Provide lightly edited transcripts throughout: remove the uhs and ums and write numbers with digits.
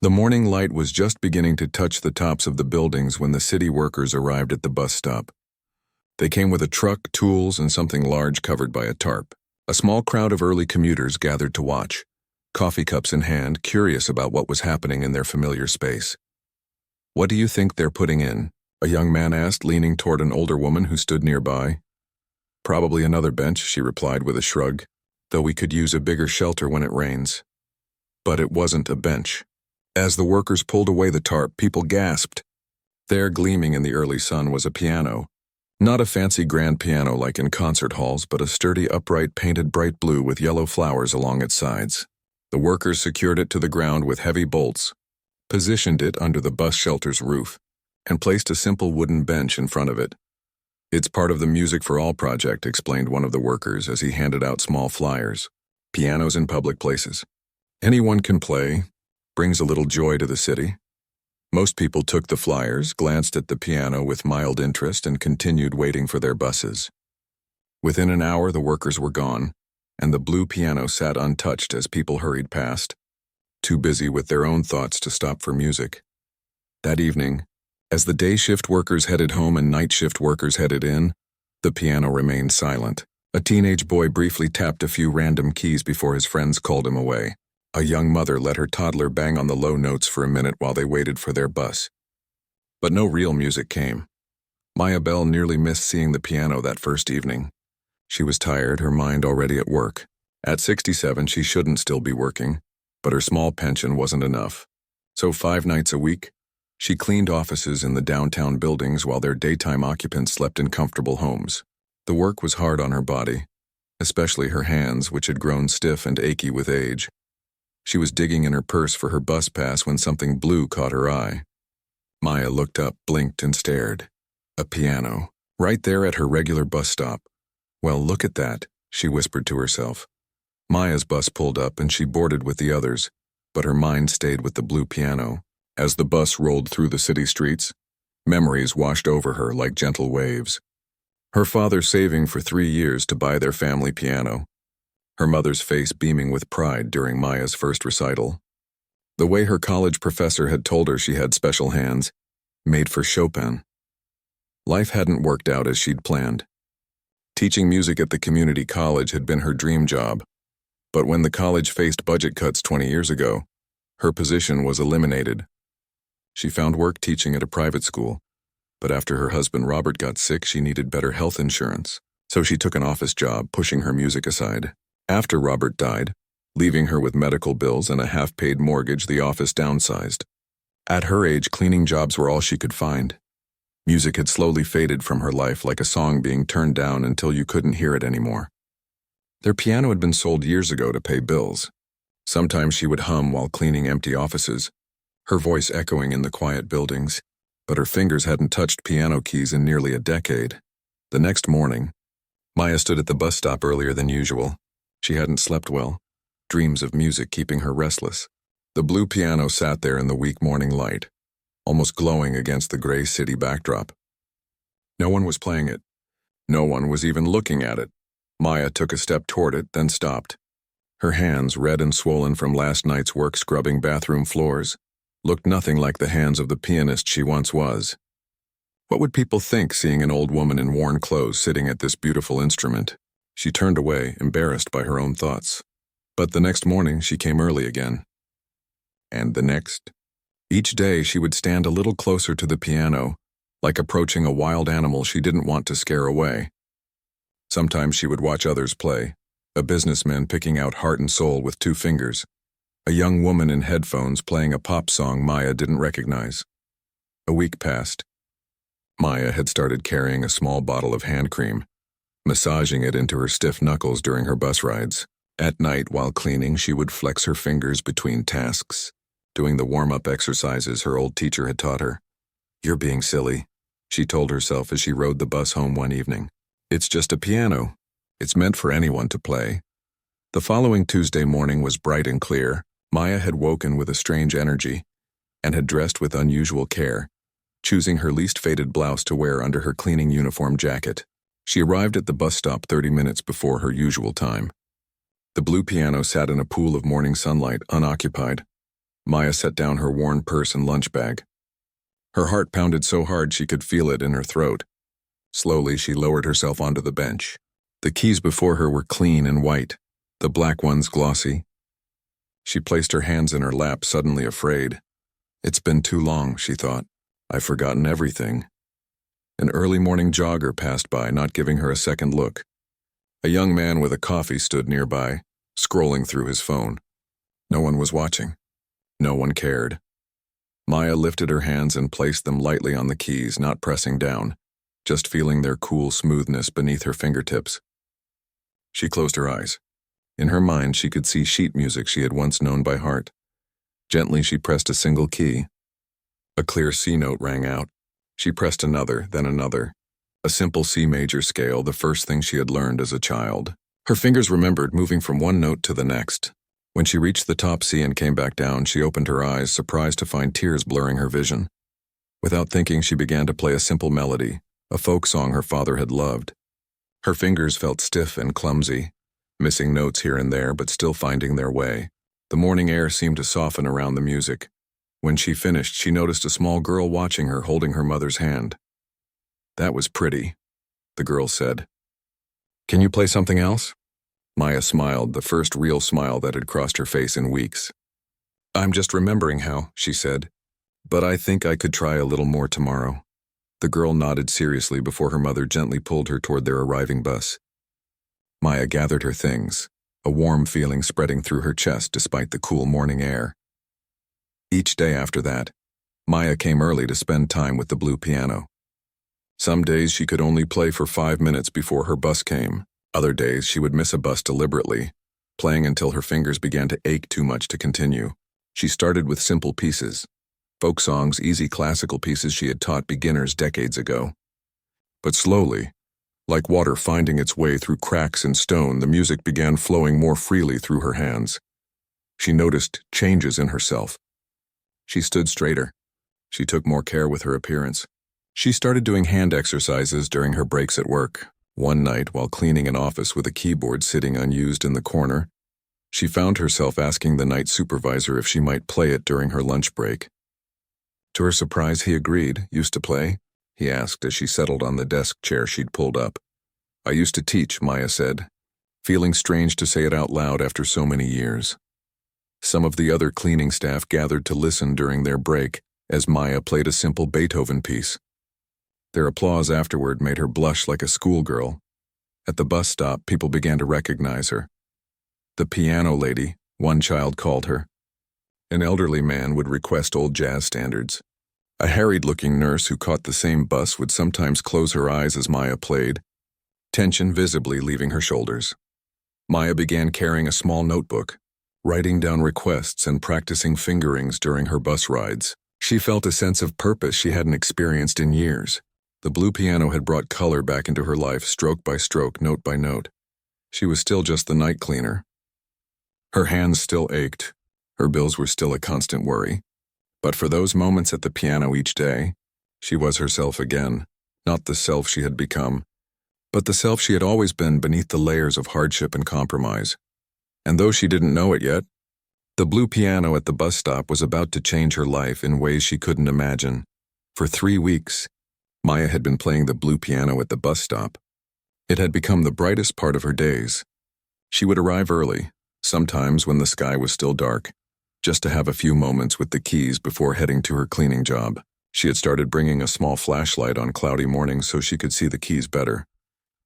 The morning light was just beginning to touch the tops of the buildings when the city workers arrived at the bus stop. They came with a truck, tools, and something large covered by a tarp. A small crowd of early commuters gathered to watch, coffee cups in hand, curious about what was happening in their familiar space. "What do you think they're putting in?" a young man asked, leaning toward an older woman who stood nearby. "Probably another bench," she replied with a shrug, "though we could use a bigger shelter when it rains." But it wasn't a bench. As the workers pulled away the tarp, people gasped. There, gleaming in the early sun, was a piano. Not a fancy grand piano like in concert halls, but a sturdy upright painted bright blue with yellow flowers along its sides. The workers secured it to the ground with heavy bolts, positioned it under the bus shelter's roof, and placed a simple wooden bench in front of it. "It's part of the Music for All project," explained one of the workers as he handed out small flyers. "Pianos in public places. Anyone can play. Brings a little joy to the city." Most people took the flyers, glanced at the piano with mild interest, and continued waiting for their buses. Within an hour, the workers were gone, and the blue piano sat untouched as people hurried past, too busy with their own thoughts to stop for music. That evening, as the day shift workers headed home and night shift workers headed in, the piano remained silent. A teenage boy briefly tapped a few random keys before his friends called him away. A young mother let her toddler bang on the low notes for a minute while they waited for their bus. But no real music came. Maya Bell nearly missed seeing the piano that first evening. She was tired, her mind already at work. At 67, she shouldn't still be working, but her small pension wasn't enough. So 5 nights a week, she cleaned offices in the downtown buildings while their daytime occupants slept in comfortable homes. The work was hard on her body, especially her hands, which had grown stiff and achy with age. She was digging in her purse for her bus pass when something blue caught her eye. Maya looked up, blinked, and stared. A piano, right there at her regular bus stop. "Well, look at that," she whispered to herself. Maya's bus pulled up and she boarded with the others, but her mind stayed with the blue piano. As the bus rolled through the city streets, memories washed over her like gentle waves. Her father saving for 3 years to buy their family piano. Her mother's face beaming with pride during Maya's first recital. The way her college professor had told her she had special hands, made for Chopin. Life hadn't worked out as she'd planned. Teaching music at the community college had been her dream job, but when the college faced budget cuts 20 years ago, her position was eliminated. She found work teaching at a private school, but after her husband Robert got sick, she needed better health insurance, so she took an office job, pushing her music aside. After Robert died, leaving her with medical bills and a half-paid mortgage, the office downsized. At her age, cleaning jobs were all she could find. Music had slowly faded from her life like a song being turned down until you couldn't hear it anymore. Their piano had been sold years ago to pay bills. Sometimes she would hum while cleaning empty offices, her voice echoing in the quiet buildings, but her fingers hadn't touched piano keys in nearly a decade. The next morning, Maya stood at the bus stop earlier than usual. She hadn't slept well, dreams of music keeping her restless. The blue piano sat there in the weak morning light, almost glowing against the gray city backdrop. No one was playing it. No one was even looking at it. Maya took a step toward it, then stopped. Her hands, red and swollen from last night's work scrubbing bathroom floors, looked nothing like the hands of the pianist she once was. What would people think seeing an old woman in worn clothes sitting at this beautiful instrument? She turned away, embarrassed by her own thoughts. But the next morning, she came early again. And the next. Each day, she would stand a little closer to the piano, like approaching a wild animal she didn't want to scare away. Sometimes she would watch others play, a businessman picking out Heart and Soul with 2 fingers, a young woman in headphones playing a pop song Maya didn't recognize. A week passed. Maya had started carrying a small bottle of hand cream, massaging it into her stiff knuckles during her bus rides. At night, while cleaning, she would flex her fingers between tasks, doing the warm-up exercises her old teacher had taught her. "You're being silly," she told herself as she rode the bus home one evening. "It's just a piano. It's meant for anyone to play." The following Tuesday morning was bright and clear. Maya had woken with a strange energy and had dressed with unusual care, choosing her least faded blouse to wear under her cleaning uniform jacket. She arrived at the bus stop 30 minutes before her usual time. The blue piano sat in a pool of morning sunlight, unoccupied. Maya set down her worn purse and lunch bag. Her heart pounded so hard she could feel it in her throat. Slowly, she lowered herself onto the bench. The keys before her were clean and white, the black ones glossy. She placed her hands in her lap, suddenly afraid. It's been too long, she thought. I've forgotten everything. An early morning jogger passed by, not giving her a second look. A young man with a coffee stood nearby, scrolling through his phone. No one was watching. No one cared. Maya lifted her hands and placed them lightly on the keys, not pressing down, just feeling their cool smoothness beneath her fingertips. She closed her eyes. In her mind, she could see sheet music she had once known by heart. Gently, she pressed a single key. A clear C note rang out. She pressed another, then another. A simple C major scale, the first thing she had learned as a child. Her fingers remembered moving from one note to the next. When she reached the top C and came back down, she opened her eyes, surprised to find tears blurring her vision. Without thinking, she began to play a simple melody, a folk song her father had loved. Her fingers felt stiff and clumsy, missing notes here and there, but still finding their way. The morning air seemed to soften around the music. When she finished, she noticed a small girl watching her, holding her mother's hand. "That was pretty," the girl said. "Can you play something else?" Maya smiled, the first real smile that had crossed her face in weeks. "I'm just remembering how," she said. "But I think I could try a little more tomorrow." The girl nodded seriously before her mother gently pulled her toward their arriving bus. Maya gathered her things, a warm feeling spreading through her chest despite the cool morning air. Each day after that, Maya came early to spend time with the blue piano. Some days she could only play for 5 minutes before her bus came. Other days she would miss a bus deliberately, playing until her fingers began to ache too much to continue. She started with simple pieces, folk songs, easy classical pieces she had taught beginners decades ago. But slowly, like water finding its way through cracks in stone, the music began flowing more freely through her hands. She noticed changes in herself. She stood straighter. She took more care with her appearance. She started doing hand exercises during her breaks at work. One night, while cleaning an office with a keyboard sitting unused in the corner, she found herself asking the night supervisor if she might play it during her lunch break. To her surprise, he agreed. "Used to play?" he asked as she settled on the desk chair she'd pulled up. "I used to teach," Maya said, feeling strange to say it out loud after so many years. Some of the other cleaning staff gathered to listen during their break as Maya played a simple Beethoven piece. Their applause afterward made her blush like a schoolgirl. At the bus stop, people began to recognize her. "The piano lady," one child called her. An elderly man would request old jazz standards. A harried-looking nurse who caught the same bus would sometimes close her eyes as Maya played, tension visibly leaving her shoulders. Maya began carrying a small notebook, writing down requests and practicing fingerings during her bus rides. She felt a sense of purpose she hadn't experienced in years. The blue piano had brought color back into her life, stroke by stroke, note by note. She was still just the night cleaner. Her hands still ached. Her bills were still a constant worry. But for those moments at the piano each day, she was herself again, not the self she had become, but the self she had always been beneath the layers of hardship and compromise. And though she didn't know it yet, the blue piano at the bus stop was about to change her life in ways she couldn't imagine. For 3 weeks, Maya had been playing the blue piano at the bus stop. It had become the brightest part of her days. She would arrive early, sometimes when the sky was still dark, just to have a few moments with the keys before heading to her cleaning job. She had started bringing a small flashlight on cloudy mornings so she could see the keys better.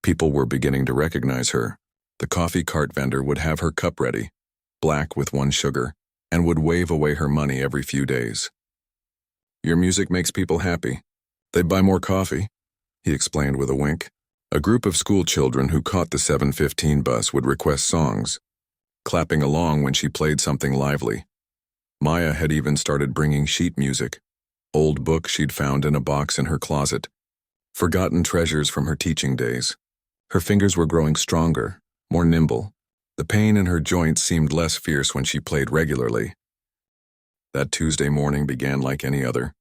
People were beginning to recognize her. The coffee cart vendor would have her cup ready, black with 1 sugar, and would wave away her money every few days. "Your music makes people happy. They buy more coffee," he explained with a wink. A group of school children who caught the 7:15 bus would request songs, clapping along when she played something lively. Maya had even started bringing sheet music, old books she'd found in a box in her closet, forgotten treasures from her teaching days. Her fingers were growing stronger, more nimble. The pain in her joints seemed less fierce when she played regularly. That Tuesday morning began like any other.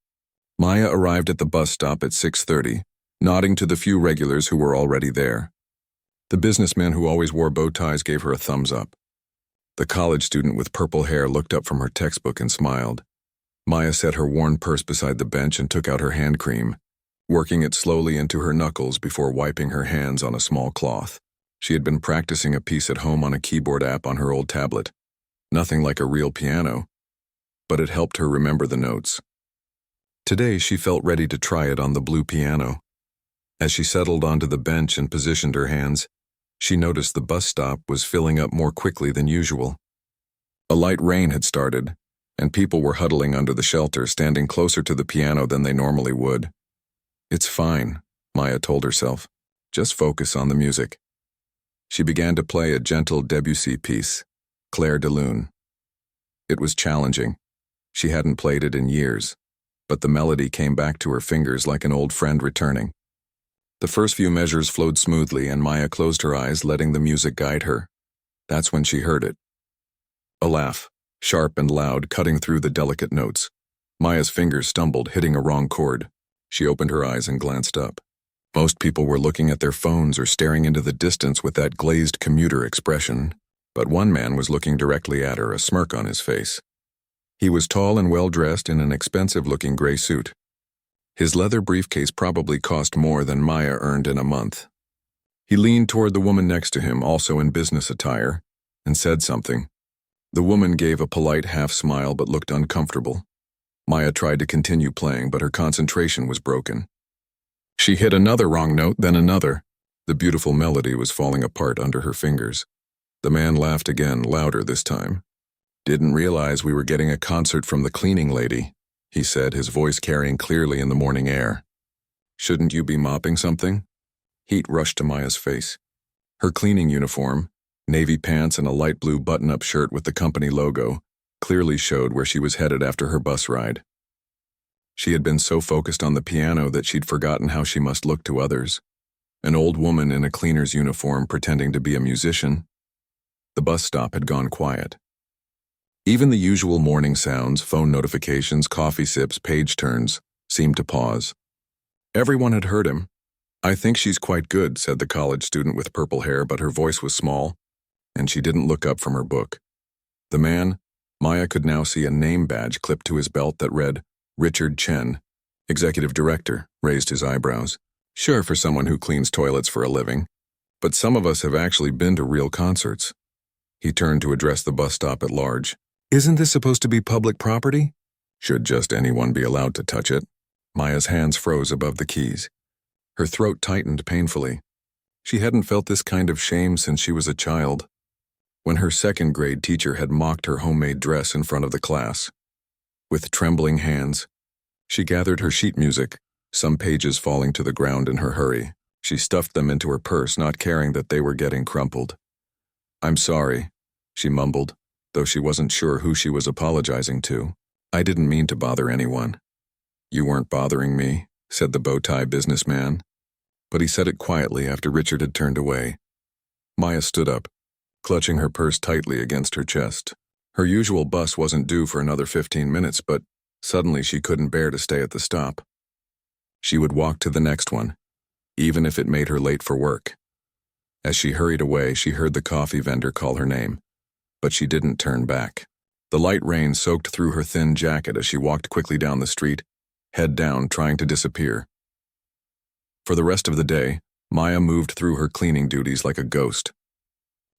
Maya arrived at the bus stop at 6:30, nodding to the few regulars who were already there. The businessman who always wore bow ties gave her a thumbs up. The college student with purple hair looked up from her textbook and smiled. Maya set her worn purse beside the bench and took out her hand cream, working it slowly into her knuckles before wiping her hands on a small cloth. She had been practicing a piece at home on a keyboard app on her old tablet. Nothing like a real piano, but it helped her remember the notes. Today she felt ready to try it on the blue piano. As she settled onto the bench and positioned her hands, she noticed the bus stop was filling up more quickly than usual. A light rain had started, and people were huddling under the shelter, standing closer to the piano than they normally would. It's fine, Maya told herself. Just focus on the music. She began to play a gentle Debussy piece, Clair de Lune. It was challenging. She hadn't played it in years, but the melody came back to her fingers like an old friend returning. The first few measures flowed smoothly, and Maya closed her eyes, letting the music guide her. That's when she heard it. A laugh, sharp and loud, cutting through the delicate notes. Maya's fingers stumbled, hitting a wrong chord. She opened her eyes and glanced up. Most people were looking at their phones or staring into the distance with that glazed commuter expression, but one man was looking directly at her, a smirk on his face. He was tall and well-dressed in an expensive-looking gray suit. His leather briefcase probably cost more than Maya earned in a month. He leaned toward the woman next to him, also in business attire, and said something. The woman gave a polite half-smile but looked uncomfortable. Maya tried to continue playing, but her concentration was broken. She hit another wrong note, then another. The beautiful melody was falling apart under her fingers. The man laughed again, louder this time. Didn't realize we were getting a concert from the cleaning lady, he said, his voice carrying clearly in the morning air. Shouldn't you be mopping something? Heat rushed to Maya's face. Her cleaning uniform, navy pants and a light blue button-up shirt with the company logo, clearly showed where she was headed after her bus ride. She had been so focused on the piano that she'd forgotten how she must look to others. An old woman in a cleaner's uniform pretending to be a musician. The bus stop had gone quiet. Even the usual morning sounds, phone notifications, coffee sips, page turns, seemed to pause. Everyone had heard him. I think she's quite good, said the college student with purple hair, but her voice was small, and she didn't look up from her book. The man, Maya could now see a name badge clipped to his belt that read, Richard Chen, executive director, raised his eyebrows. Sure, for someone who cleans toilets for a living, but some of us have actually been to real concerts. He turned to address the bus stop at large. Isn't this supposed to be public property? Should just anyone be allowed to touch it? Maya's hands froze above the keys. Her throat tightened painfully. She hadn't felt this kind of shame since she was a child, when her second-grade teacher had mocked her homemade dress in front of the class. With trembling hands, she gathered her sheet music, some pages falling to the ground in her hurry. She stuffed them into her purse, not caring that they were getting crumpled. I'm sorry, she mumbled, though she wasn't sure who she was apologizing to. I didn't mean to bother anyone. You weren't bothering me, said the bow-tie businessman. But he said it quietly after Richard had turned away. Maya stood up, clutching her purse tightly against her chest. Her usual bus wasn't due for another 15 minutes, but suddenly she couldn't bear to stay at the stop. She would walk to the next one, even if it made her late for work. As she hurried away, she heard the coffee vendor call her name, but she didn't turn back. The light rain soaked through her thin jacket as she walked quickly down the street, head down, trying to disappear. For the rest of the day, Maya moved through her cleaning duties like a ghost.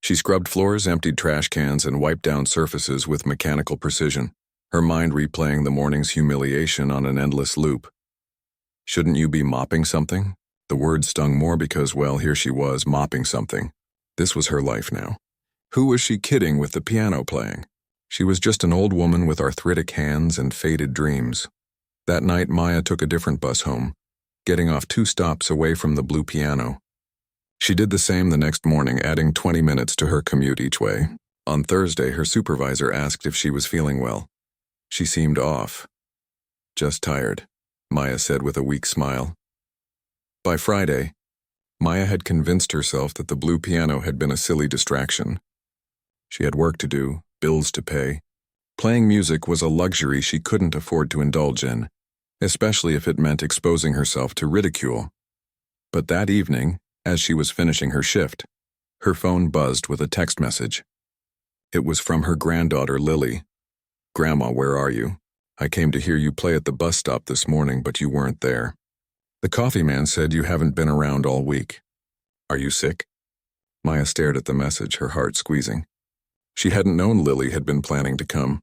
She scrubbed floors, emptied trash cans, and wiped down surfaces with mechanical precision, her mind replaying the morning's humiliation on an endless loop. Shouldn't you be mopping something? The word stung more because, well, here she was, mopping something. This was her life now. Who was she kidding with the piano playing? She was just an old woman with arthritic hands and faded dreams. That night, Maya took a different bus home, getting off 2 stops away from the blue piano. She did the same the next morning, adding 20 minutes to her commute each way. On Thursday, her supervisor asked if she was feeling well. She seemed off. Just tired, Maya said with a weak smile. By Friday, Maya had convinced herself that the blue piano had been a silly distraction. She had work to do, bills to pay. Playing music was a luxury she couldn't afford to indulge in, especially if it meant exposing herself to ridicule. But that evening, as she was finishing her shift, her phone buzzed with a text message. It was from her granddaughter, Lily. "Grandma, where are you? I came to hear you play at the bus stop this morning, but you weren't there. The coffee man said you haven't been around all week. Are you sick?" Maya stared at the message, her heart squeezing. She hadn't known Lily had been planning to come.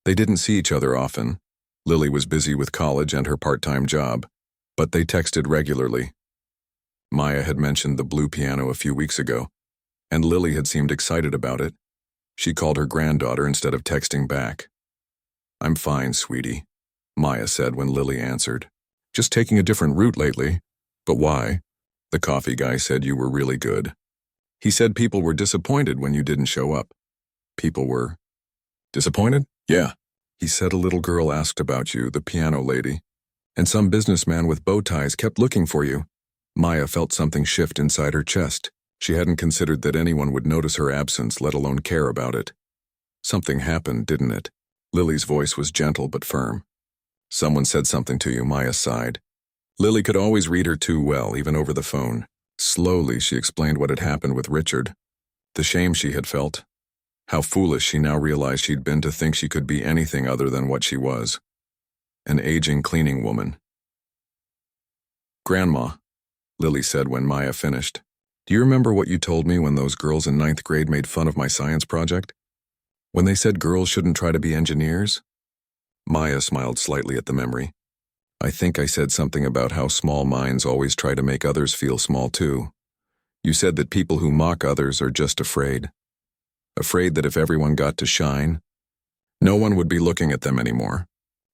They didn't see each other often. Lily was busy with college and her part-time job, but they texted regularly. Maya had mentioned the blue piano a few weeks ago, and Lily had seemed excited about it. She called her granddaughter instead of texting back. "I'm fine, sweetie," Maya said when Lily answered. "Just taking a different route lately." "But why?" "The coffee guy said you were really good. He said people were disappointed when you didn't show up." "People were disappointed?" "Yeah. He said a little girl asked about you, the piano lady, and some businessman with bow ties kept looking for you." Maya felt something shift inside her chest. She hadn't considered that anyone would notice her absence, let alone care about it. "Something happened, didn't it?" Lily's voice was gentle but firm. "Someone said something to you," Maya sighed. Lily could always read her too well, even over the phone. Slowly, she explained what had happened with Richard. The shame she had felt. How foolish she now realized she'd been to think she could be anything other than what she was. An aging cleaning woman. "Grandma," Lily said when Maya finished, "do you remember what you told me when those girls in 9th grade made fun of my science project? When they said girls shouldn't try to be engineers?" Maya smiled slightly at the memory. "I think I said something about how small minds always try to make others feel small too. You said that people who mock others are just afraid. Afraid that if everyone got to shine, no one would be looking at them anymore.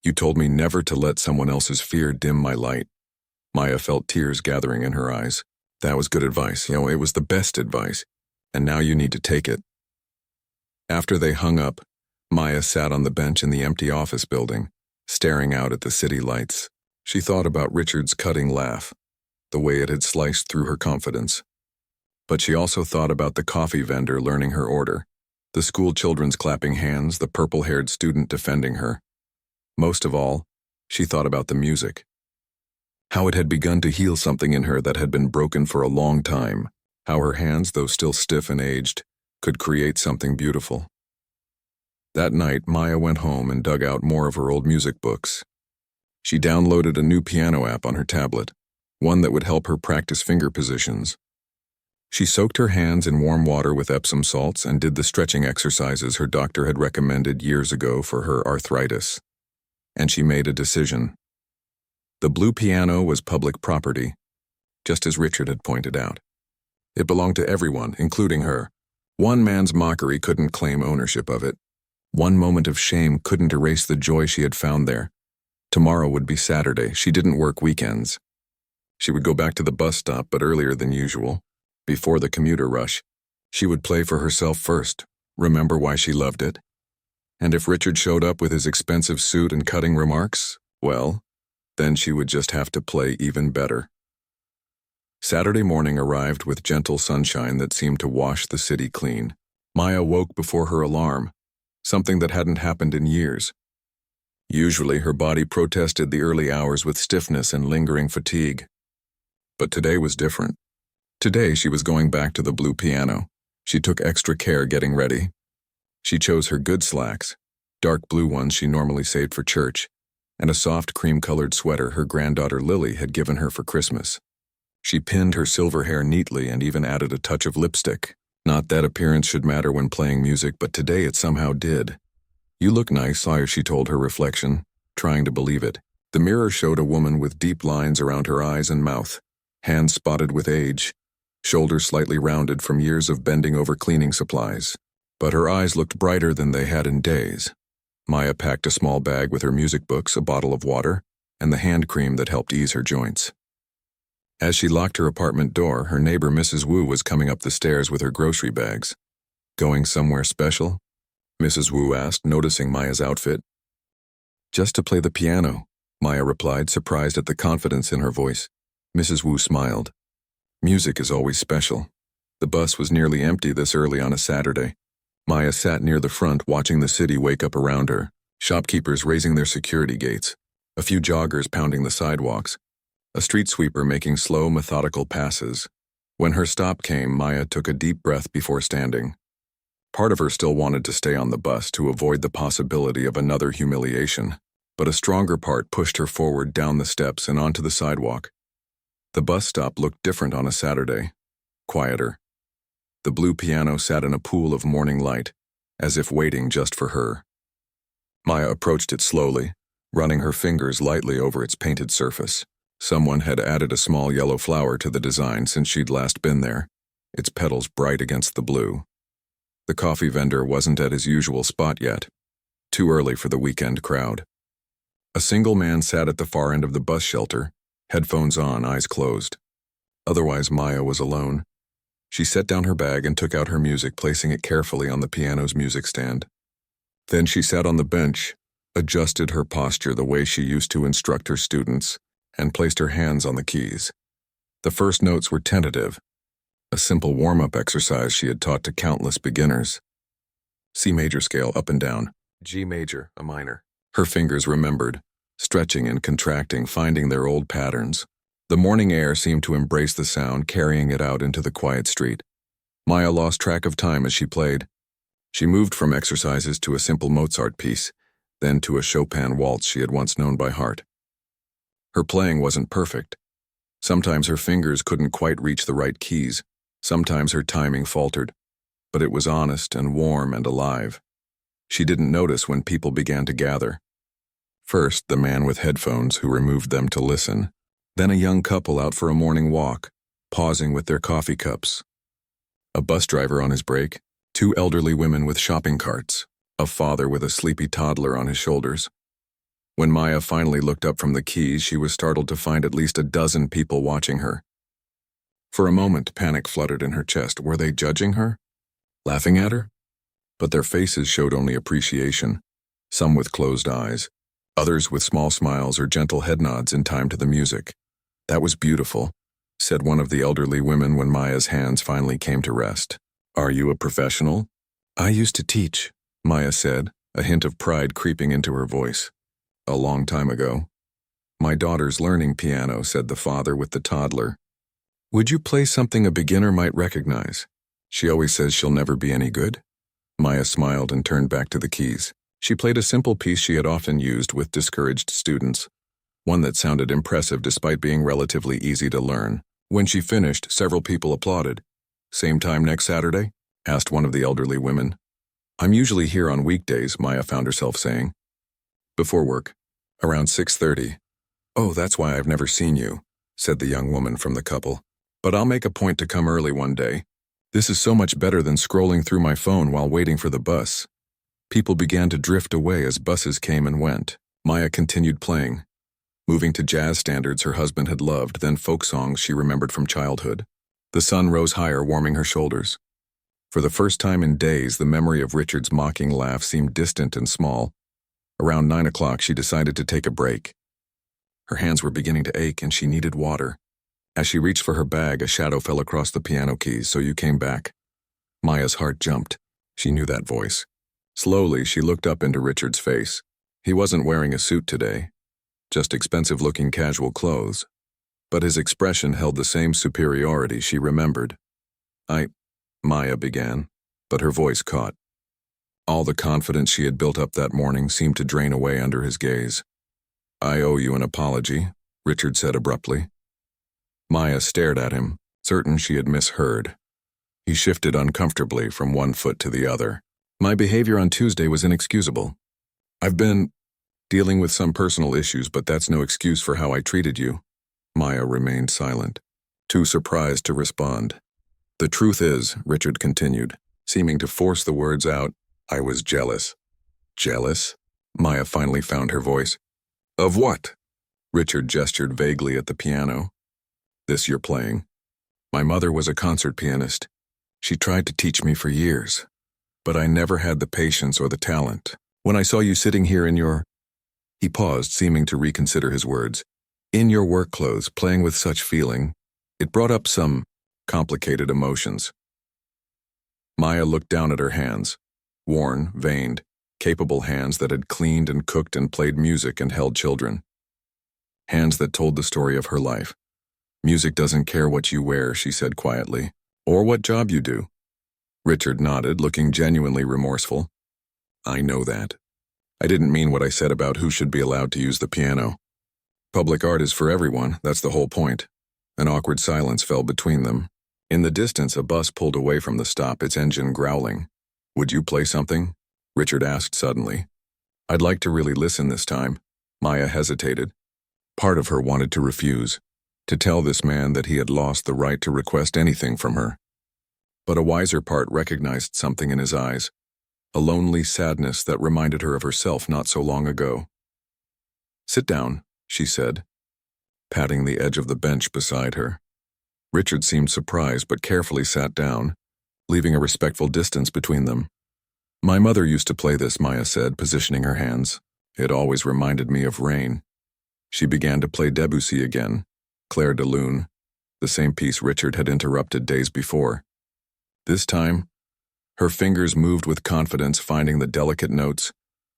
You told me never to let someone else's fear dim my light." Maya felt tears gathering in her eyes. "That was good advice. It was the best advice. And now you need to take it." After they hung up, Maya sat on the bench in the empty office building, staring out at the city lights. She thought about Richard's cutting laugh, the way it had sliced through her confidence. But she also thought about the coffee vendor learning her order, the school children's clapping hands, the purple-haired student defending her. Most of all, she thought about the music. How it had begun to heal something in her that had been broken for a long time. How her hands, though still stiff and aged, could create something beautiful. That night, Maya went home and dug out more of her old music books. She downloaded a new piano app on her tablet, one that would help her practice finger positions. She soaked her hands in warm water with Epsom salts and did the stretching exercises her doctor had recommended years ago for her arthritis. And she made a decision. The blue piano was public property, just as Richard had pointed out. It belonged to everyone, including her. One man's mockery couldn't claim ownership of it. One moment of shame couldn't erase the joy she had found there. Tomorrow would be Saturday. She didn't work weekends. She would go back to the bus stop, but earlier than usual. Before the commuter rush, she would play for herself first, remember why she loved it. And if Richard showed up with his expensive suit and cutting remarks, well, then she would just have to play even better. Saturday morning arrived with gentle sunshine that seemed to wash the city clean. Maya woke before her alarm, something that hadn't happened in years. Usually her body protested the early hours with stiffness and lingering fatigue. But today was different. Today she was going back to the blue piano. She took extra care getting ready. She chose her good slacks, dark blue ones she normally saved for church, and a soft cream-colored sweater her granddaughter Lily had given her for Christmas. She pinned her silver hair neatly and even added a touch of lipstick. Not that appearance should matter when playing music, but today it somehow did. "You look nice," she told her reflection, trying to believe it. The mirror showed a woman with deep lines around her eyes and mouth, hands spotted with age, shoulders slightly rounded from years of bending over cleaning supplies. But her eyes looked brighter than they had in days. Maya packed a small bag with her music books, a bottle of water, and the hand cream that helped ease her joints. As she locked her apartment door, her neighbor Mrs. Wu was coming up the stairs with her grocery bags. "Going somewhere special?" Mrs. Wu asked, noticing Maya's outfit. "Just to play the piano," Maya replied, surprised at the confidence in her voice. Mrs. Wu smiled. "Music is always special." The bus was nearly empty this early on a Saturday. Maya sat near the front, watching the city wake up around her. Shopkeepers raising their security gates, a few joggers pounding the sidewalks, a street sweeper making slow, methodical passes. When her stop came, Maya took a deep breath before standing. Part of her still wanted to stay on the bus to avoid the possibility of another humiliation, but a stronger part pushed her forward down the steps and onto the sidewalk. The bus stop looked different on a Saturday, quieter. The blue piano sat in a pool of morning light, as if waiting just for her. Maya approached it slowly, running her fingers lightly over its painted surface. Someone had added a small yellow flower to the design since she'd last been there, its petals bright against the blue. The coffee vendor wasn't at his usual spot yet, too early for the weekend crowd. A single man sat at the far end of the bus shelter, headphones on, eyes closed. Otherwise, Maya was alone. She set down her bag and took out her music, placing it carefully on the piano's music stand. Then she sat on the bench, adjusted her posture the way she used to instruct her students, and placed her hands on the keys. The first notes were tentative, a simple warm-up exercise she had taught to countless beginners. C major scale up and down, G major, a minor. Her fingers remembered, stretching and contracting, finding their old patterns. The morning air seemed to embrace the sound, carrying it out into the quiet street. Maya lost track of time as she played. She moved from exercises to a simple Mozart piece, then to a Chopin waltz she had once known by heart. Her playing wasn't perfect. Sometimes her fingers couldn't quite reach the right keys. Sometimes her timing faltered. But it was honest and warm and alive. She didn't notice when people began to gather. First, the man with headphones who removed them to listen. Then a young couple out for a morning walk, pausing with their coffee cups. A bus driver on his break, two elderly women with shopping carts, a father with a sleepy toddler on his shoulders. When Maya finally looked up from the keys, she was startled to find at least a dozen people watching her. For a moment, panic fluttered in her chest. Were they judging her? Laughing at her? But their faces showed only appreciation, some with closed eyes, others with small smiles or gentle head nods in time to the music. "That was beautiful," said one of the elderly women when Maya's hands finally came to rest. "Are you a professional?" "I used to teach," Maya said, a hint of pride creeping into her voice. "A long time ago." "My daughter's learning piano," said the father with the toddler. "Would you play something a beginner might recognize? She always says she'll never be any good." Maya smiled and turned back to the keys. She played a simple piece she had often used with discouraged students, one that sounded impressive despite being relatively easy to learn. When she finished, several people applauded. "Same time next Saturday?" asked one of the elderly women. "I'm usually here on weekdays," Maya found herself saying. "Before work, around 6:30. "Oh, that's why I've never seen you," said the young woman from the couple. "But I'll make a point to come early one day. This is so much better than scrolling through my phone while waiting for the bus." People began to drift away as buses came and went. Maya continued playing, moving to jazz standards her husband had loved, then folk songs she remembered from childhood. The sun rose higher, warming her shoulders. For the first time in days, the memory of Richard's mocking laugh seemed distant and small. Around 9 o'clock, she decided to take a break. Her hands were beginning to ache and she needed water. As she reached for her bag, a shadow fell across the piano keys. "So you came back." Maya's heart jumped. She knew that voice. Slowly, she looked up into Richard's face. He wasn't wearing a suit today, just expensive-looking casual clothes. But his expression held the same superiority she remembered. Maya began, but her voice caught. All the confidence she had built up that morning seemed to drain away under his gaze. "I owe you an apology," Richard said abruptly. Maya stared at him, certain she had misheard. He shifted uncomfortably from one foot to the other. "My behavior on Tuesday was inexcusable. I've been dealing with some personal issues, but that's no excuse for how I treated you." Maya remained silent, too surprised to respond. "The truth is," Richard continued, seeming to force the words out, "I was jealous." "Jealous?" Maya finally found her voice. "Of what?" Richard gestured vaguely at the piano. "This you're playing. My mother was a concert pianist. She tried to teach me for years, but I never had the patience or the talent. When I saw you sitting here in your—" He paused, seeming to reconsider his words. "In your work clothes, playing with such feeling, it brought up some complicated emotions." Maya looked down at her hands, worn, veined, capable hands that had cleaned and cooked and played music and held children. Hands that told the story of her life. "Music doesn't care what you wear," she said quietly, "or what job you do." Richard nodded, looking genuinely remorseful. I know that. I didn't mean what I said about who should be allowed to use the piano. Public art is for everyone, that's the whole point. An awkward silence fell between them. In the distance, a bus pulled away from the stop, its engine growling. Would you play something? Richard asked suddenly. I'd like to really listen this time. Maya hesitated. Part of her wanted to refuse, to tell this man that he had lost the right to request anything from her. But a wiser part recognized something in his eyes, a lonely sadness that reminded her of herself not so long ago. Sit down, she said, patting the edge of the bench beside her. Richard seemed surprised but carefully sat down, leaving a respectful distance between them. My mother used to play this, Maya said, positioning her hands. It always reminded me of rain. She began to play Debussy again, Clair de Lune, the same piece Richard had interrupted days before. This time, her fingers moved with confidence, finding the delicate notes,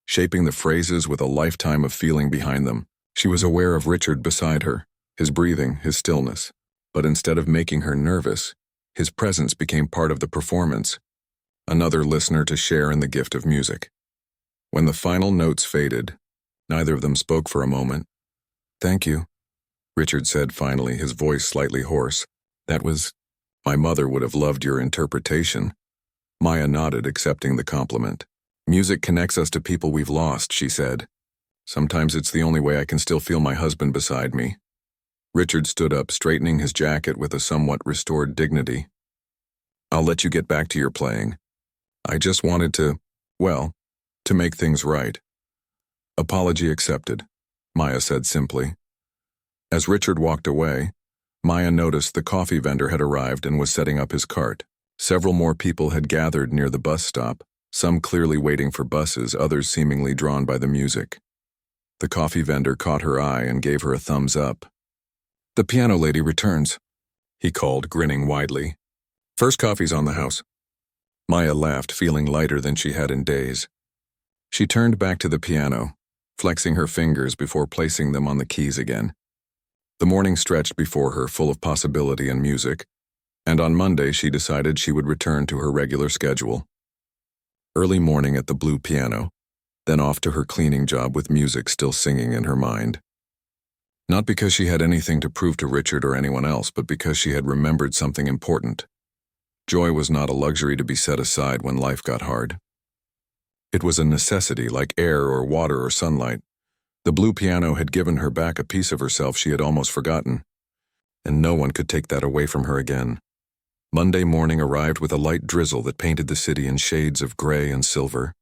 shaping the phrases with a lifetime of feeling behind them. She was aware of Richard beside her, his breathing, his stillness. But instead of making her nervous, his presence became part of the performance, another listener to share in the gift of music. When the final notes faded, neither of them spoke for a moment. Thank you, Richard said finally, his voice slightly hoarse. That was... My mother would have loved your interpretation. Maya nodded, accepting the compliment. Music connects us to people we've lost, she said. Sometimes it's the only way I can still feel my husband beside me. Richard stood up, straightening his jacket with a somewhat restored dignity. I'll let you get back to your playing. I just wanted to make things right. Apology accepted, Maya said simply. As Richard walked away, Maya noticed the coffee vendor had arrived and was setting up his cart. Several more people had gathered near the bus stop, some clearly waiting for buses, others seemingly drawn by the music. The coffee vendor caught her eye and gave her a thumbs up. The piano lady returns, he called, grinning widely. First coffee's on the house. Maya laughed, feeling lighter than she had in days. She turned back to the piano, flexing her fingers before placing them on the keys again. The morning stretched before her, full of possibility and music, and on Monday she decided she would return to her regular schedule. Early morning at the blue piano, then off to her cleaning job with music still singing in her mind. Not because she had anything to prove to Richard or anyone else, but because she had remembered something important. Joy was not a luxury to be set aside when life got hard. It was a necessity, like air or water or sunlight. The blue piano had given her back a piece of herself she had almost forgotten, and no one could take that away from her again. Monday morning arrived with a light drizzle that painted the city in shades of gray and silver.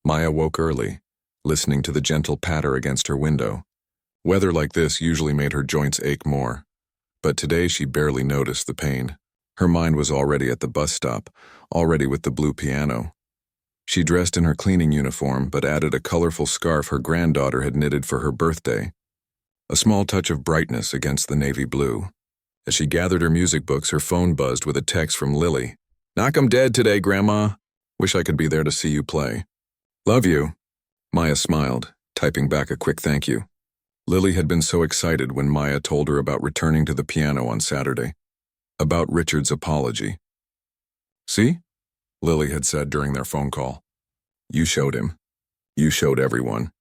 Maya woke early, listening to the gentle patter against her window. Weather like this usually made her joints ache more, but today she barely noticed the pain. Her mind was already at the bus stop, already with the blue piano. She dressed in her cleaning uniform, but added a colorful scarf her granddaughter had knitted for her birthday, a small touch of brightness against the navy blue. As she gathered her music books, her phone buzzed with a text from Lily. Knock 'em dead today, Grandma. Wish I could be there to see you play. Love you. Maya smiled, typing back a quick thank you. Lily had been so excited when Maya told her about returning to the piano on Saturday, about Richard's apology. See? Lily had said during their phone call. You showed him. You showed everyone.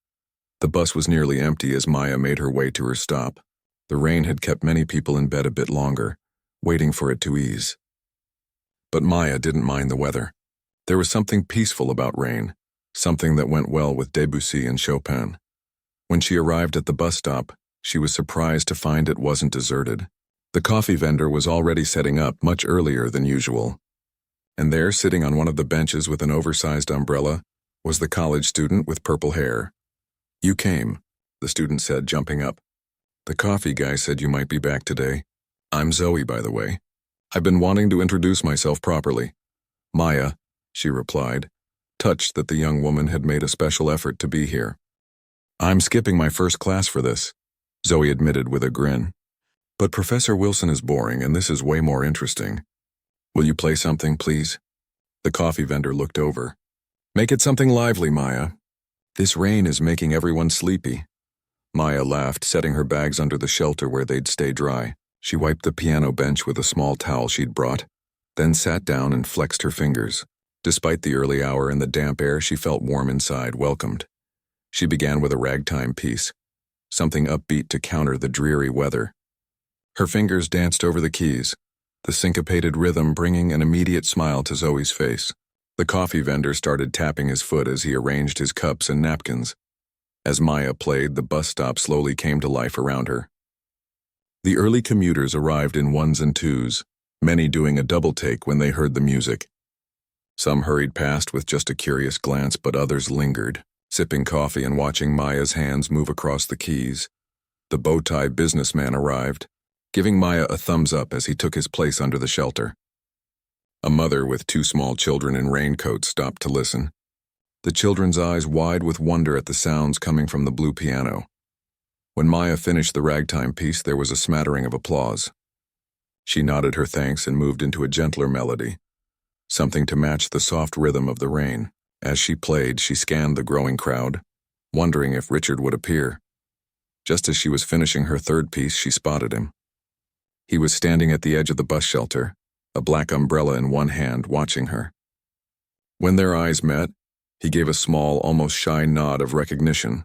The bus was nearly empty as Maya made her way to her stop. The rain had kept many people in bed a bit longer, waiting for it to ease. But Maya didn't mind the weather. There was something peaceful about rain, something that went well with Debussy and Chopin. When she arrived at the bus stop, she was surprised to find it wasn't deserted. The coffee vendor was already setting up much earlier than usual. And there, sitting on one of the benches with an oversized umbrella, was the college student with purple hair. You came, the student said, jumping up. The coffee guy said you might be back today. I'm Zoe, by the way. I've been wanting to introduce myself properly. Maya, she replied, touched that the young woman had made a special effort to be here. I'm skipping my first class for this, Zoe admitted with a grin. But Professor Wilson is boring and this is way more interesting. Will you play something, please? The coffee vendor looked over. Make it something lively, Maya. This rain is making everyone sleepy. Maya laughed, setting her bags under the shelter where they'd stay dry. She wiped the piano bench with a small towel she'd brought. then sat down and flexed her fingers. Despite the early hour and the damp air, she felt warm inside, welcomed. She began with a ragtime piece, something upbeat to counter the dreary weather. Her fingers danced over the keys, the syncopated rhythm bringing an immediate smile to Zoe's face. The coffee vendor started tapping his foot as he arranged his cups and napkins. As Maya played, the bus stop slowly came to life around her. The early commuters arrived in ones and twos, many doing a double take when they heard the music. Some hurried past with just a curious glance, but others lingered, sipping coffee and watching Maya's hands move across the keys. The bow-tie businessman arrived, giving Maya a thumbs up as he took his place under the shelter. A mother with 2 small children in raincoats stopped to listen, the children's eyes wide with wonder at the sounds coming from the blue piano. When Maya finished the ragtime piece, there was a smattering of applause. She nodded her thanks and moved into a gentler melody, something to match the soft rhythm of the rain. As she played, she scanned the growing crowd, wondering if Richard would appear. Just as she was finishing her third piece, she spotted him. He was standing at the edge of the bus shelter, a black umbrella in one hand, watching her. When their eyes met, he gave a small, almost shy nod of recognition.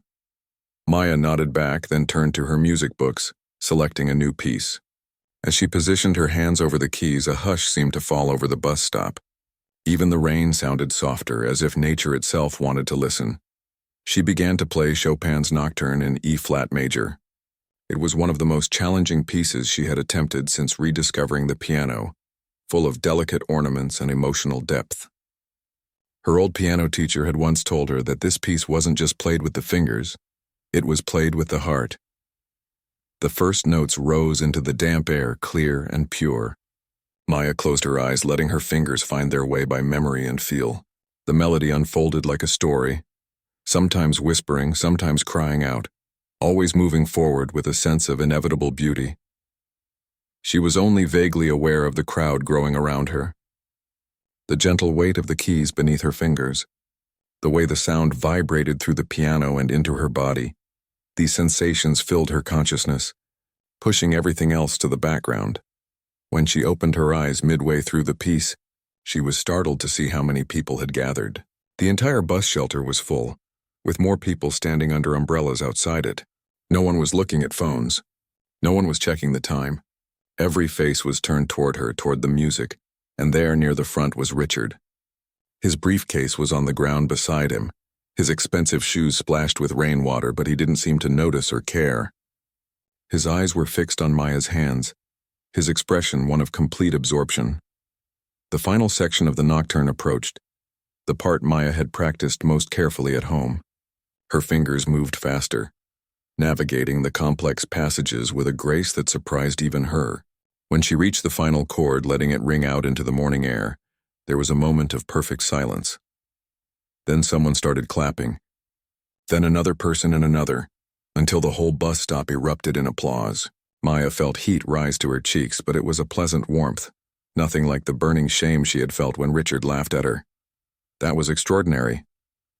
Maya nodded back, then turned to her music books, selecting a new piece. As she positioned her hands over the keys, a hush seemed to fall over the bus stop. Even the rain sounded softer, as if nature itself wanted to listen. She began to play Chopin's Nocturne in E-flat major. It was one of the most challenging pieces she had attempted since rediscovering the piano, full of delicate ornaments and emotional depth. Her old piano teacher had once told her that this piece wasn't just played with the fingers, it was played with the heart. The first notes rose into the damp air, clear and pure. Maya closed her eyes, letting her fingers find their way by memory and feel. The melody unfolded like a story, sometimes whispering, sometimes crying out, always moving forward with a sense of inevitable beauty. She was only vaguely aware of the crowd growing around her. The gentle weight of the keys beneath her fingers, the way the sound vibrated through the piano and into her body. These sensations filled her consciousness, pushing everything else to the background. When she opened her eyes midway through the piece, she was startled to see how many people had gathered. The entire bus shelter was full, with more people standing under umbrellas outside it. No one was looking at phones. No one was checking the time. Every face was turned toward her, toward the music, and there near the front was Richard. His briefcase was on the ground beside him, his expensive shoes splashed with rainwater, but he didn't seem to notice or care. His eyes were fixed on Maya's hands, his expression one of complete absorption. The final section of the nocturne approached, the part Maya had practiced most carefully at home. Her fingers moved faster, navigating the complex passages with a grace that surprised even her. When she reached the final chord, letting it ring out into the morning air, there was a moment of perfect silence. Then someone started clapping. Then another person and another, until the whole bus stop erupted in applause. Maya felt heat rise to her cheeks, but it was a pleasant warmth, nothing like the burning shame she had felt when Richard laughed at her. "That was extraordinary,"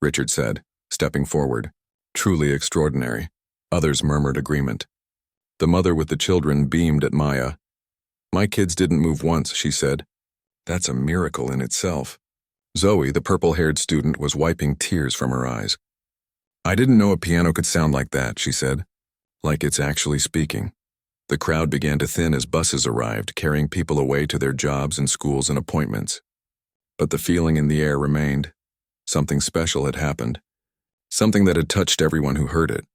Richard said, stepping forward. "Truly extraordinary." Others murmured agreement. The mother with the children beamed at Maya. "My kids didn't move once," she said. "That's a miracle in itself." Zoe, the purple-haired student, was wiping tears from her eyes. "I didn't know a piano could sound like that," she said. "Like it's actually speaking." The crowd began to thin as buses arrived, carrying people away to their jobs and schools and appointments. But the feeling in the air remained. Something special had happened. Something that had touched everyone who heard it.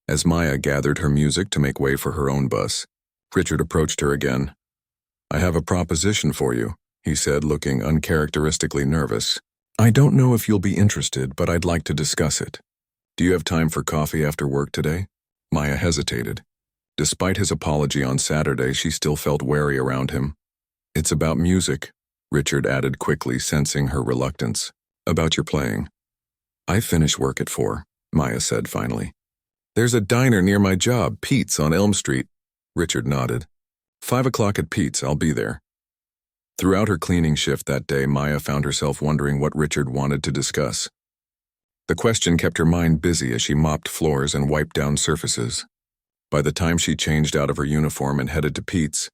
As Maya gathered her music to make way for her own bus, Richard approached her again. "I have a proposition for you," he said, looking uncharacteristically nervous. "I don't know if you'll be interested, but I'd like to discuss it. Do you have time for coffee after work today?" Maya hesitated. Despite his apology on Saturday, she still felt wary around him. "It's about music," Richard added quickly, sensing her reluctance. "About your playing." "I finish work at 4, Maya said finally. "There's a diner near my job, Pete's on Elm Street." Richard nodded. 5 o'clock at Pete's, I'll be there." Throughout her cleaning shift that day, Maya found herself wondering what Richard wanted to discuss. The question kept her mind busy as she mopped floors and wiped down surfaces. By the time she changed out of her uniform and headed to Pete's,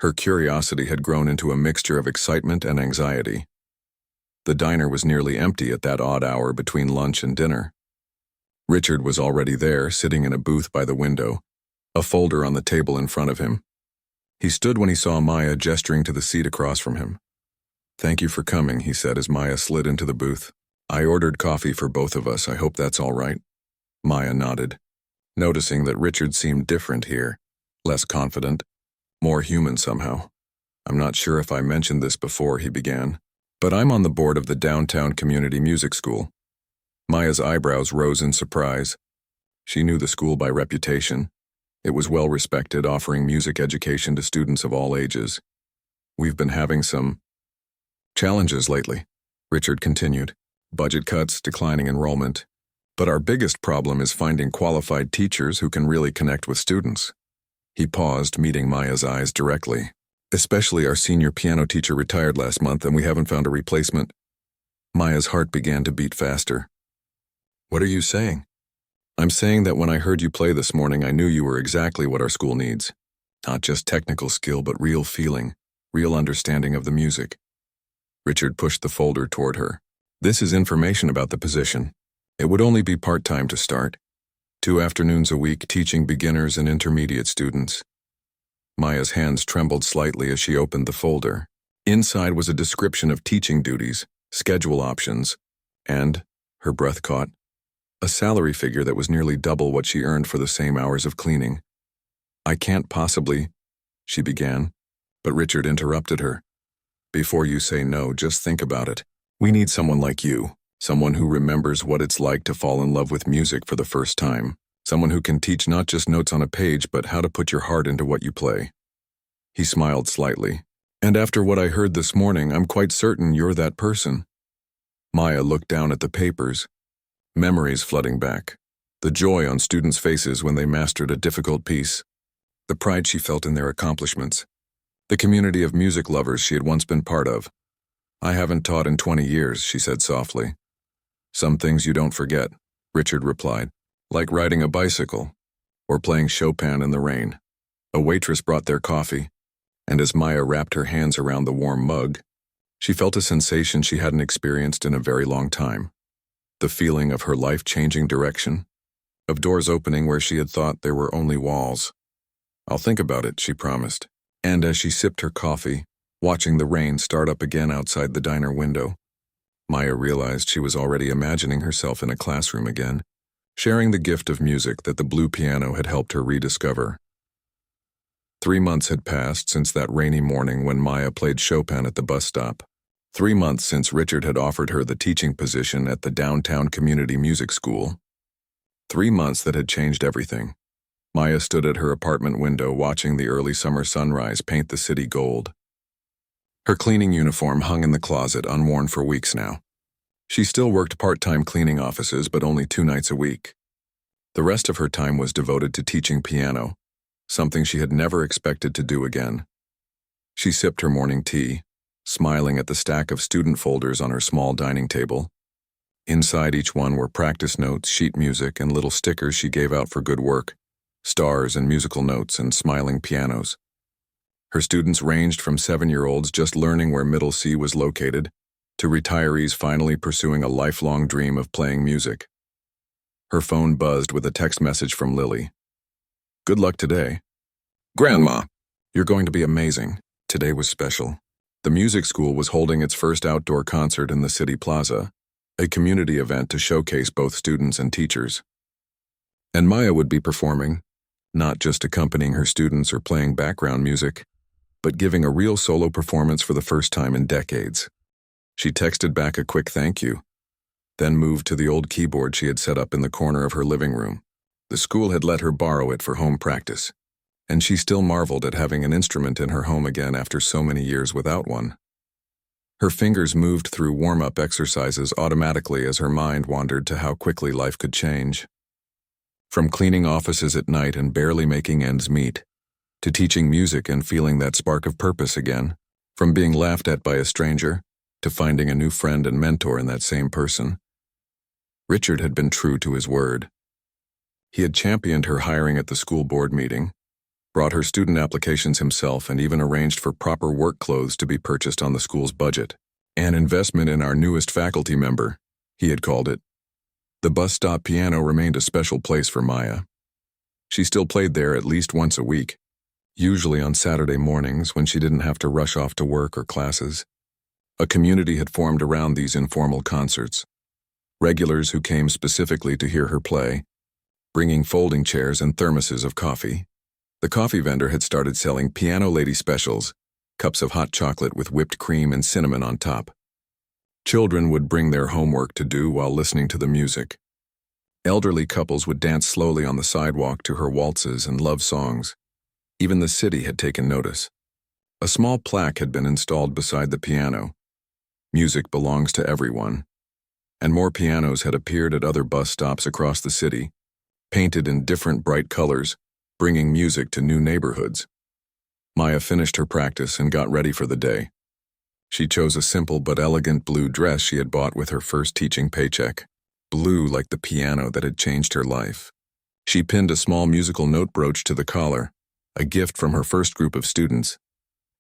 Her curiosity had grown into a mixture of excitement and anxiety. The diner was nearly empty at that odd hour between lunch and dinner. Richard was already there, sitting in a booth by the window, a folder on the table in front of him. He stood when he saw Maya gesturing to the seat across from him. "Thank you for coming," he said as Maya slid into the booth. "I ordered coffee for both of us. I hope that's all right." Maya nodded, noticing that Richard seemed different here, less confident, more human somehow. "I'm not sure if I mentioned this before," he began, "but I'm on the board of the Downtown Community Music School." Maya's eyebrows rose in surprise. She knew the school by reputation. It was well respected, offering music education to students of all ages. "We've been having some challenges lately," Richard continued. "Budget cuts, declining enrollment. But our biggest problem is finding qualified teachers who can really connect with students." He paused, meeting Maya's eyes directly. "Especially our senior piano teacher retired last month and we haven't found a replacement." Maya's heart began to beat faster. "What are you saying?" "I'm saying that when I heard you play this morning, I knew you were exactly what our school needs. Not just technical skill, but real feeling, real understanding of the music." Richard pushed the folder toward her. "This is information about the position. It would only be part-time to start. 2 afternoons a week teaching beginners and intermediate students." Maya's hands trembled slightly as she opened the folder. Inside was a description of teaching duties, schedule options, and, her breath caught, a salary figure that was nearly double what she earned for the same hours of cleaning. "I can't possibly," she began, but Richard interrupted her. "Before you say no, just think about it. We need someone like you, someone who remembers what it's like to fall in love with music for the first time, someone who can teach not just notes on a page but how to put your heart into what you play." He smiled slightly. "And after what I heard this morning, I'm quite certain you're that person." Maya looked down at the papers, memories flooding back, the joy on students' faces when they mastered a difficult piece, the pride she felt in their accomplishments, the community of music lovers she had once been part of. "I haven't taught in 20 years, she said softly. "Some things you don't forget," Richard replied, "like riding a bicycle or playing Chopin in the rain." A waitress brought their coffee, and as Maya wrapped her hands around the warm mug, she felt a sensation she hadn't experienced in a very long time. The feeling of her life-changing direction, of doors opening where she had thought there were only walls. "I'll think about it," she promised. And as she sipped her coffee, watching the rain start up again outside the diner window, Maya realized she was already imagining herself in a classroom again, sharing the gift of music that the blue piano had helped her rediscover. 3 months had passed since that rainy morning when Maya played Chopin at the bus stop. 3 months since Richard had offered her the teaching position at the Downtown Community Music School. 3 months that had changed everything. Maya stood at her apartment window watching the early summer sunrise paint the city gold. Her cleaning uniform hung in the closet, unworn for weeks now. She still worked part-time cleaning offices, but only 2 nights a week. The rest of her time was devoted to teaching piano, something she had never expected to do again. She sipped her morning tea, smiling at the stack of student folders on her small dining table. Inside each one were practice notes, sheet music, and little stickers she gave out for good work, stars and musical notes and smiling pianos. Her students ranged from 7-year-olds just learning where Middle C was located to retirees finally pursuing a lifelong dream of playing music. Her phone buzzed with a text message from Lily. "Good luck today." "Grandma, you're going to be amazing." Today was special. The music school was holding its first outdoor concert in the city plaza, a community event to showcase both students and teachers. And Maya would be performing, not just accompanying her students or playing background music, but giving a real solo performance for the first time in decades. She texted back a quick thank you, then moved to the old keyboard she had set up in the corner of her living room. The school had let her borrow it for home practice, and she still marveled at having an instrument in her home again after so many years without one. Her fingers moved through warm-up exercises automatically as her mind wandered to how quickly life could change. From cleaning offices at night and barely making ends meet, to teaching music and feeling that spark of purpose again, from being laughed at by a stranger, to finding a new friend and mentor in that same person. Richard had been true to his word. He had championed her hiring at the school board meeting, brought her student applications himself, and even arranged for proper work clothes to be purchased on the school's budget. An investment in our newest faculty member, he had called it. The bus stop piano remained a special place for Maya. She still played there at least once a week, usually on Saturday mornings when she didn't have to rush off to work or classes. A community had formed around these informal concerts. Regulars who came specifically to hear her play, bringing folding chairs and thermoses of coffee. The coffee vendor had started selling piano lady specials, cups of hot chocolate with whipped cream and cinnamon on top. Children would bring their homework to do while listening to the music. Elderly couples would dance slowly on the sidewalk to her waltzes and love songs. Even the city had taken notice. A small plaque had been installed beside the piano. Music belongs to everyone. And more pianos had appeared at other bus stops across the city, painted in different bright colors, bringing music to new neighborhoods. Maya finished her practice and got ready for the day. She chose a simple but elegant blue dress she had bought with her first teaching paycheck, blue like the piano that had changed her life. She pinned a small musical note brooch to the collar, a gift from her first group of students.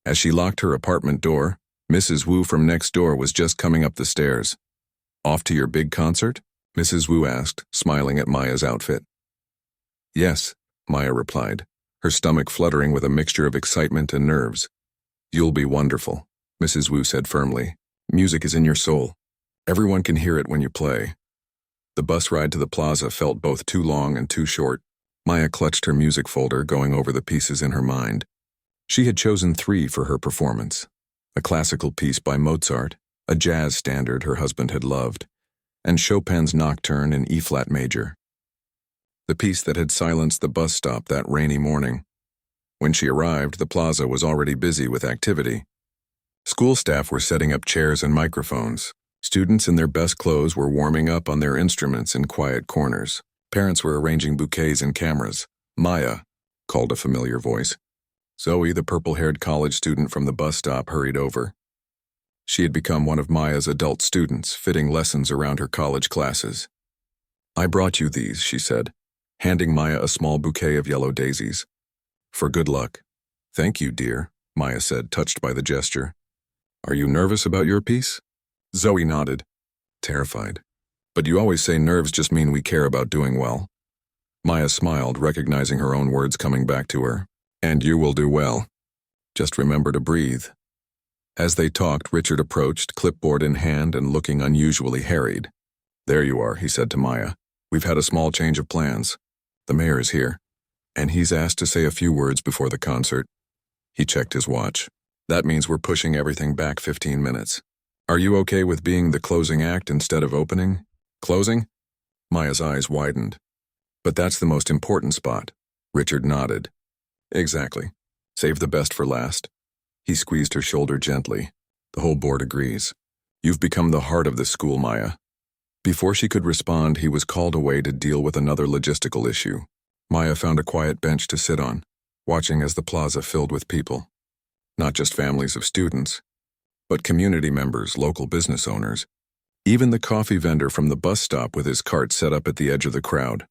As she locked her apartment door, Mrs. Wu from next door was just coming up the stairs. "Off to your big concert?" Mrs. Wu asked, smiling at Maya's outfit. "Yes," Maya replied, her stomach fluttering with a mixture of excitement and nerves. "You'll be wonderful," Mrs. Wu said firmly. "Music is in your soul. Everyone can hear it when you play." The bus ride to the plaza felt both too long and too short. Maya clutched her music folder, going over the pieces in her mind. She had chosen 3 for her performance: a classical piece by Mozart, a jazz standard her husband had loved, and Chopin's Nocturne in E-flat major. The piece that had silenced the bus stop that rainy morning. When she arrived, the plaza was already busy with activity. School staff were setting up chairs and microphones. Students in their best clothes were warming up on their instruments in quiet corners. Parents were arranging bouquets and cameras. "Maya," called a familiar voice. Zoe, the purple-haired college student from the bus stop, hurried over. She had become one of Maya's adult students, fitting lessons around her college classes. "I brought you these," she said, handing Maya a small bouquet of yellow daisies. "For good luck." "Thank you, dear," Maya said, touched by the gesture. "Are you nervous about your piece?" Zoe nodded, terrified. "But you always say nerves just mean we care about doing well." Maya smiled, recognizing her own words coming back to her. "And you will do well. Just remember to breathe." As they talked, Richard approached, clipboard in hand and looking unusually harried. "There you are," he said to Maya. "We've had a small change of plans. The mayor is here, and he's asked to say a few words before the concert." He checked his watch. "That means we're pushing everything back 15 minutes. Are you okay with being the closing act instead of opening?" "Closing?" Maya's eyes widened. "But that's the most important spot." Richard nodded. "Exactly. Save the best for last." He squeezed her shoulder gently. "The whole board agrees. You've become the heart of the school, Maya." Before she could respond, he was called away to deal with another logistical issue. Maya found a quiet bench to sit on, watching as the plaza filled with people. Not just families of students, but community members, local business owners, even the coffee vendor from the bus stop with his cart set up at the edge of the crowd.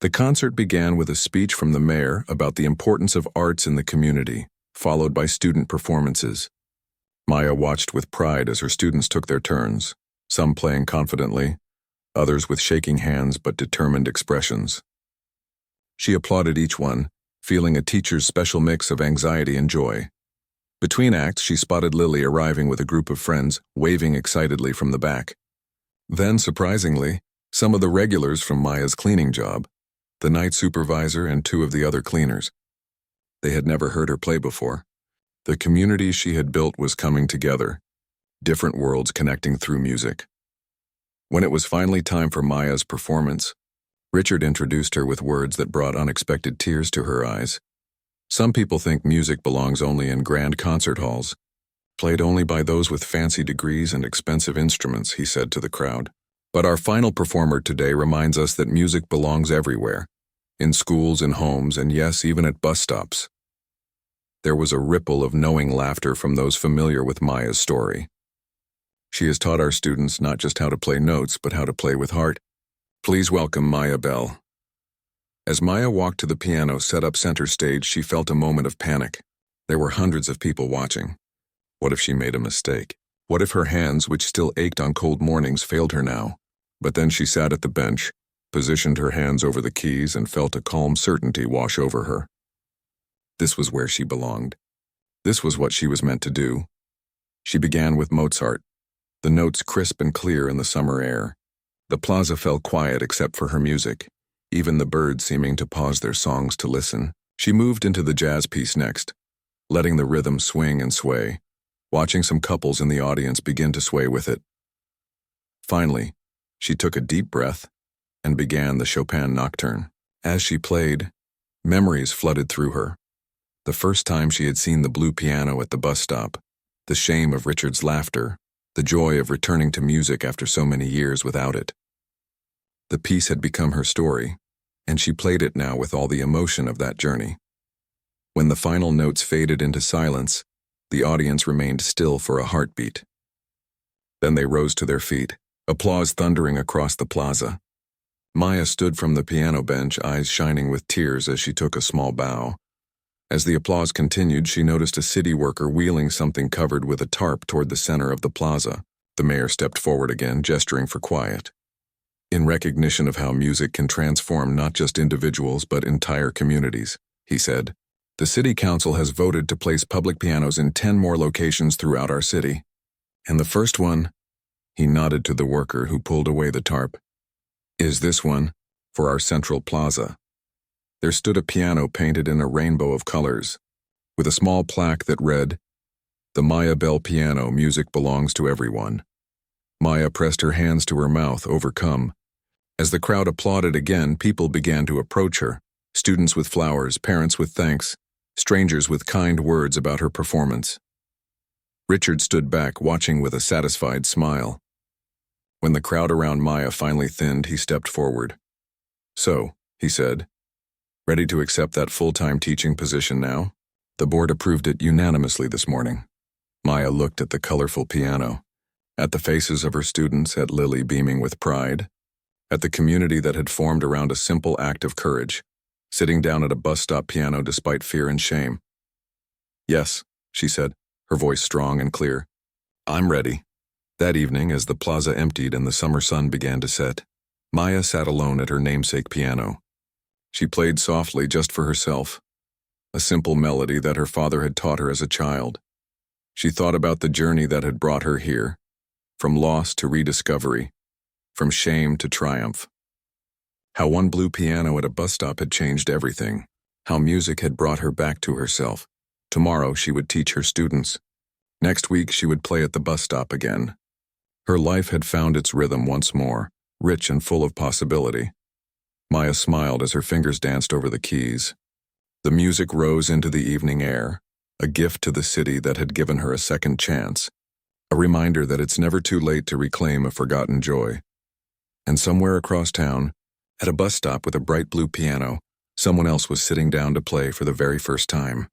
The concert began with a speech from the mayor about the importance of arts in the community, followed by student performances. Maya watched with pride as her students took their turns, some playing confidently, others with shaking hands but determined expressions. She applauded each one, feeling a teacher's special mix of anxiety and joy. Between acts, she spotted Lily arriving with a group of friends, waving excitedly from the back. Then, surprisingly, some of the regulars from Maya's cleaning job, the night supervisor and 2 of the other cleaners. They had never heard her play before. The community she had built was coming together, different worlds connecting through music. When it was finally time for Maya's performance, Richard introduced her with words that brought unexpected tears to her eyes. "Some people think music belongs only in grand concert halls, played only by those with fancy degrees and expensive instruments," he said to the crowd. "But our final performer today reminds us that music belongs everywhere, in schools and homes, and yes, even at bus stops." There was a ripple of knowing laughter from those familiar with Maya's story. "She has taught our students not just how to play notes, but how to play with heart. Please welcome Maya Bell." As Maya walked to the piano set up center stage, she felt a moment of panic. There were hundreds of people watching. What if she made a mistake? What if her hands, which still ached on cold mornings, failed her now? But then she sat at the bench, positioned her hands over the keys, and felt a calm certainty wash over her. This was where she belonged. This was what she was meant to do. She began with Mozart, the notes crisp and clear in the summer air. The plaza fell quiet except for her music, even the birds seeming to pause their songs to listen. She moved into the jazz piece next, letting the rhythm swing and sway, watching some couples in the audience begin to sway with it. Finally, she took a deep breath and began the Chopin Nocturne. As she played, memories flooded through her. The first time she had seen the blue piano at the bus stop, the shame of Richard's laughter, the joy of returning to music after so many years without it. The piece had become her story, and she played it now with all the emotion of that journey. When the final notes faded into silence, the audience remained still for a heartbeat. Then they rose to their feet, applause thundering across the plaza. Maya stood from the piano bench, eyes shining with tears as she took a small bow. As the applause continued, she noticed a city worker wheeling something covered with a tarp toward the center of the plaza. The mayor stepped forward again, gesturing for quiet. In recognition of how music can transform not just individuals but entire communities, he said, the city council has voted to place public pianos in 10 more locations throughout our city. And the first one, he nodded to the worker who pulled away the tarp, is this one, for our central plaza. There stood a piano painted in a rainbow of colors, with a small plaque that read, "The Maya Bell Piano, music belongs to everyone." Maya pressed her hands to her mouth, overcome. As the crowd applauded again, people began to approach her, students with flowers, parents with thanks, strangers with kind words about her performance. Richard stood back, watching with a satisfied smile. When the crowd around Maya finally thinned, he stepped forward. "So," he said, "ready to accept that full-time teaching position now?" The board approved it unanimously this morning. Maya looked at the colorful piano, at the faces of her students, at Lily beaming with pride, at the community that had formed around a simple act of courage, sitting down at a bus stop piano despite fear and shame. "Yes," she said, her voice strong and clear. "I'm ready." That evening, as the plaza emptied and the summer sun began to set, Maya sat alone at her namesake piano. She played softly just for herself, a simple melody that her father had taught her as a child. She thought about the journey that had brought her here, from loss to rediscovery, from shame to triumph. How one blue piano at a bus stop had changed everything, how music had brought her back to herself. Tomorrow she would teach her students. Next week she would play at the bus stop again. Her life had found its rhythm once more, rich and full of possibility. Maya smiled as her fingers danced over the keys. The music rose into the evening air, a gift to the city that had given her a second chance, a reminder that it's never too late to reclaim a forgotten joy. And somewhere across town, at a bus stop with a bright blue piano, someone else was sitting down to play for the very first time.